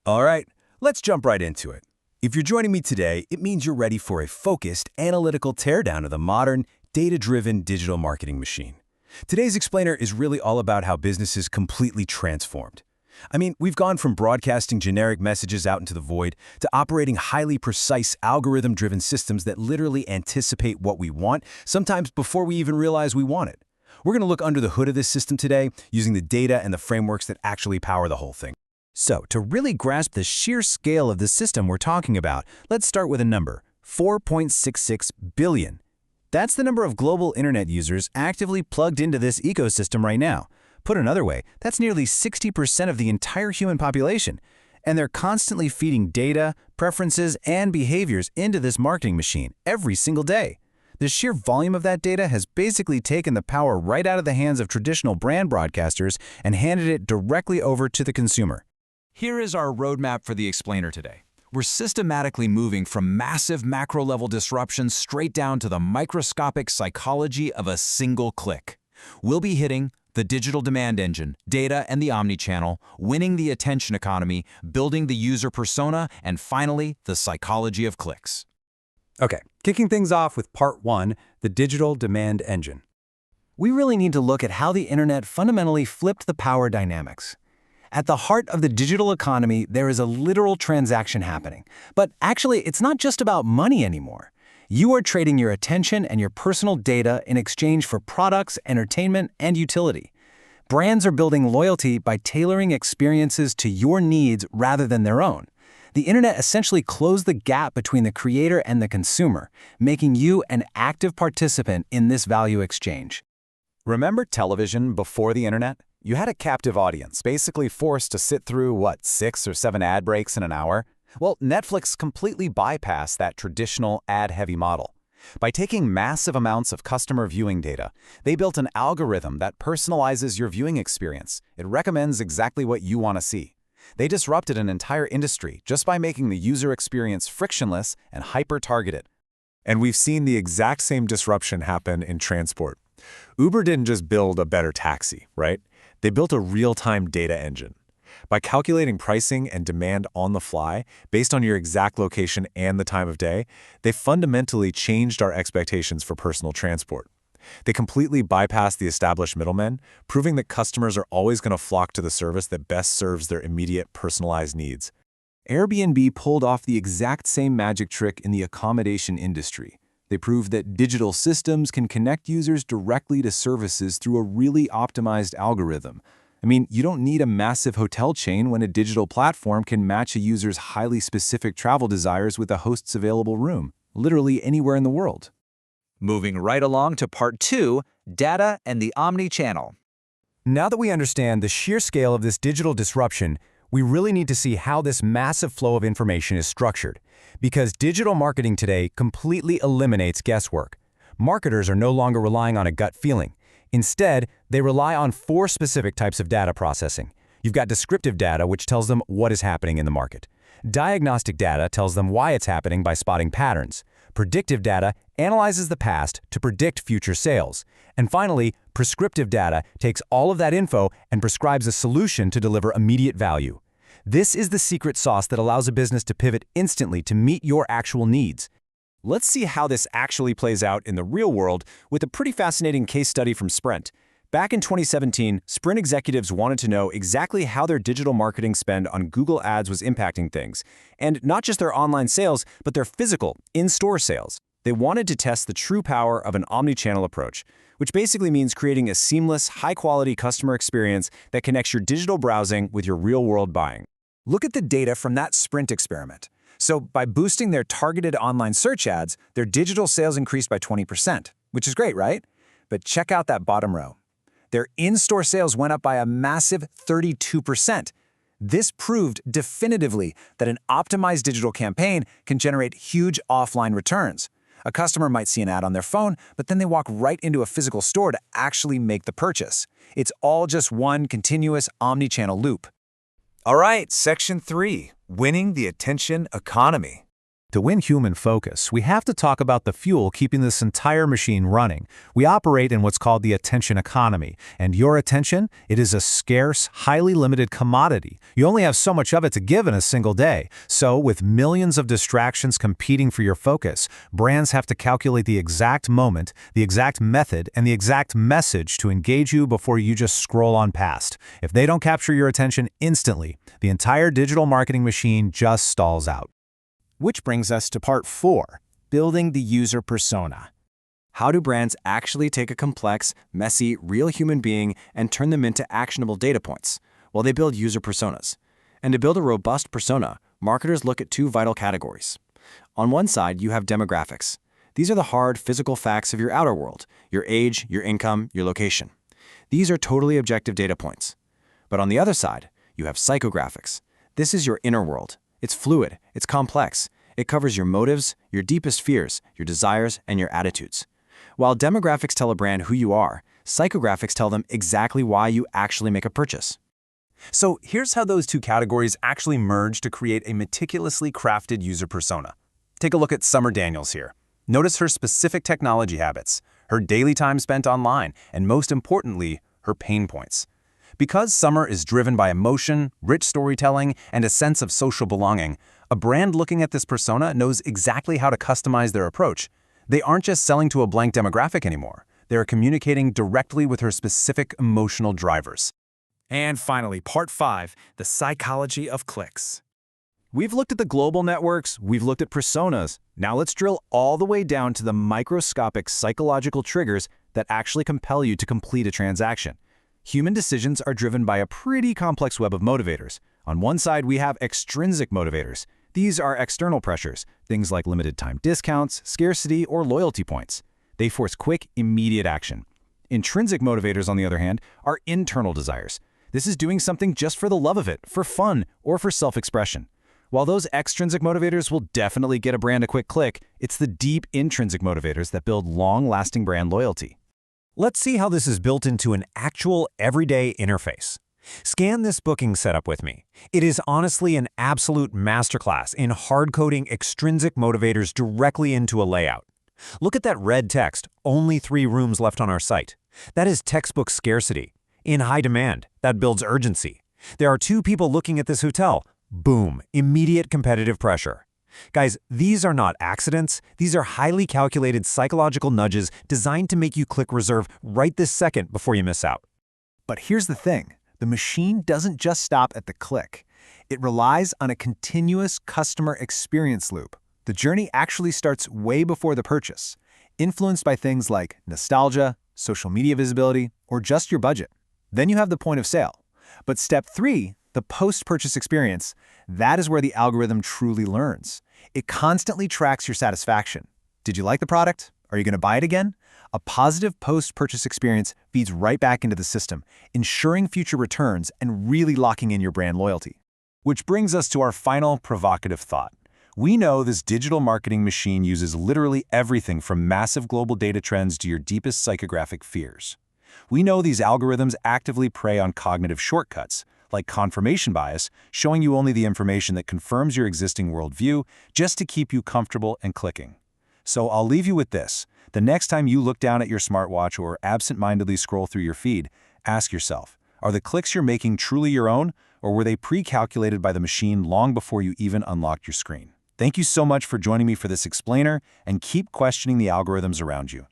All right, let's jump right into it. If you're joining me today, it means you're ready for a focused, analytical teardown of the modern, data-driven digital marketing machine. Today's explainer is really all about how businesses completely transformed. I mean, we've gone from broadcasting generic messages out into the void to operating highly precise, algorithm-driven systems that literally anticipate what we want, sometimes before we even realize we want it. We're going to look under the hood of this system today, using the data and the frameworks that actually power the whole thing. So, to really grasp the sheer scale of the system we're talking about, let's start with a number, 4.66 billion. That's the number of global internet users actively plugged into this ecosystem right now. Put another way, that's nearly 60% of the entire human population. And they're constantly feeding data, preferences, and behaviors into this marketing machine every single day. The sheer volume of that data has basically taken the power right out of the hands of traditional brand broadcasters and handed it directly over to the consumer. Here is our roadmap for the explainer today. We're systematically moving from massive macro-level disruptions straight down to the microscopic psychology of a single click. We'll be hitting the digital demand engine, data and the omnichannel, winning the attention economy, building the user persona, and finally, the psychology of clicks. Okay, kicking things off with part 1, the digital demand engine. We really need to look at how the internet fundamentally flipped the power dynamics. At the heart of the digital economy, there is a literal transaction happening. But actually, it's not just about money anymore. You are trading your attention and your personal data in exchange for products, entertainment, and utility. Brands are building loyalty by tailoring experiences to your needs rather than their own. The internet essentially closed the gap between the creator and the consumer, making you an active participant in this value exchange. Remember television before the internet? You had a captive audience, basically forced to sit through, 6 or 7 ad breaks in an hour? Well, Netflix completely bypassed that traditional ad-heavy model. By taking massive amounts of customer viewing data, they built an algorithm that personalizes your viewing experience. It recommends exactly what you want to see. They disrupted an entire industry just by making the user experience frictionless and hyper-targeted. And we've seen the exact same disruption happen in transport. Uber didn't just build a better taxi, right? They built a real-time data engine. By calculating pricing and demand on the fly, based on your exact location and the time of day, they fundamentally changed our expectations for personal transport. They completely bypassed the established middlemen, proving that customers are always going to flock to the service that best serves their immediate personalized needs. Airbnb pulled off the exact same magic trick in the accommodation industry. They proved that digital systems can connect users directly to services through a really optimized algorithm. I mean, you don't need a massive hotel chain when a digital platform can match a user's highly specific travel desires with a host's available room, literally anywhere in the world. Moving right along to part 2, data and the omnichannel. Now that we understand the sheer scale of this digital disruption, we really need to see how this massive flow of information is structured. Because digital marketing today completely eliminates guesswork. Marketers are no longer relying on a gut feeling. Instead, they rely on 4 specific types of data processing. You've got descriptive data, which tells them what is happening in the market. Diagnostic data tells them why it's happening by spotting patterns. Predictive data analyzes the past to predict future sales. And finally, prescriptive data takes all of that info and prescribes a solution to deliver immediate value. This is the secret sauce that allows a business to pivot instantly to meet your actual needs. Let's see how this actually plays out in the real world with a pretty fascinating case study from Sprint. Back in 2017, Sprint executives wanted to know exactly how their digital marketing spend on Google Ads was impacting things. And not just their online sales, but their physical, in-store sales. They wanted to test the true power of an omnichannel approach, which basically means creating a seamless, high-quality customer experience that connects your digital browsing with your real-world buying. Look at the data from that Sprint experiment. So by boosting their targeted online search ads, their digital sales increased by 20%, which is great, right? But check out that bottom row. Their in-store sales went up by a massive 32%. This proved definitively that an optimized digital campaign can generate huge offline returns. A customer might see an ad on their phone, but then they walk right into a physical store to actually make the purchase. It's all just one continuous omnichannel loop. All right, Section 3, winning the attention economy. To win human focus, we have to talk about the fuel keeping this entire machine running. We operate in what's called the attention economy, and your attention, it is a scarce, highly limited commodity. You only have so much of it to give in a single day. So, with millions of distractions competing for your focus, brands have to calculate the exact moment, the exact method, and the exact message to engage you before you just scroll on past. If they don't capture your attention instantly, the entire digital marketing machine just stalls out. Which brings us to part 4, building the user persona. How do brands actually take a complex, messy, real human being and turn them into actionable data points? Well, they build user personas. And to build a robust persona, marketers look at 2 vital categories. On one side, you have demographics. These are the hard, physical facts of your outer world, your age, your income, your location. These are totally objective data points. But on the other side, you have psychographics. This is your inner world. It's fluid, it's complex. It covers your motives, your deepest fears, your desires, and your attitudes. While demographics tell a brand who you are, psychographics tell them exactly why you actually make a purchase. So here's how those 2 categories actually merge to create a meticulously crafted user persona. Take a look at Summer Daniels here. Notice her specific technology habits, her daily time spent online, and most importantly, her pain points. Because Summer is driven by emotion, rich storytelling, and a sense of social belonging, a brand looking at this persona knows exactly how to customize their approach. They aren't just selling to a blank demographic anymore. They're communicating directly with her specific emotional drivers. And finally, part 5, the psychology of clicks. We've looked at the global networks, we've looked at personas. Now let's drill all the way down to the microscopic psychological triggers that actually compel you to complete a transaction. Human decisions are driven by a pretty complex web of motivators. On one side, we have extrinsic motivators. These are external pressures, things like limited time discounts, scarcity, or loyalty points. They force quick, immediate action. Intrinsic motivators, on the other hand, are internal desires. This is doing something just for the love of it, for fun, or for self-expression. While those extrinsic motivators will definitely get a brand a quick click, it's the deep intrinsic motivators that build long-lasting brand loyalty. Let's see how this is built into an actual everyday interface. Scan this booking setup with me. It is honestly an absolute masterclass in hard-coding extrinsic motivators directly into a layout. Look at that red text, only 3 rooms left on our site. That is textbook scarcity. In high demand, that builds urgency. There are 2 people looking at this hotel. Boom, immediate competitive pressure. Guys, these are not accidents. These are highly calculated psychological nudges designed to make you click reserve right this second before you miss out. But here's the thing. The machine doesn't just stop at the click. It relies on a continuous customer experience loop. The journey actually starts way before the purchase, influenced by things like nostalgia, social media visibility, or just your budget. Then you have the point of sale. But step 3, the post-purchase experience, that is where the algorithm truly learns. It constantly tracks your satisfaction. Did you like the product? Are you going to buy it again? A positive post-purchase experience feeds right back into the system, ensuring future returns and really locking in your brand loyalty. Which brings us to our final provocative thought. We know this digital marketing machine uses literally everything from massive global data trends to your deepest psychographic fears. We know these algorithms actively prey on cognitive shortcuts, like confirmation bias, showing you only the information that confirms your existing worldview just to keep you comfortable and clicking. So I'll leave you with this. The next time you look down at your smartwatch or absent-mindedly scroll through your feed, ask yourself, are the clicks you're making truly your own, or were they pre-calculated by the machine long before you even unlocked your screen? Thank you so much for joining me for this explainer, and keep questioning the algorithms around you.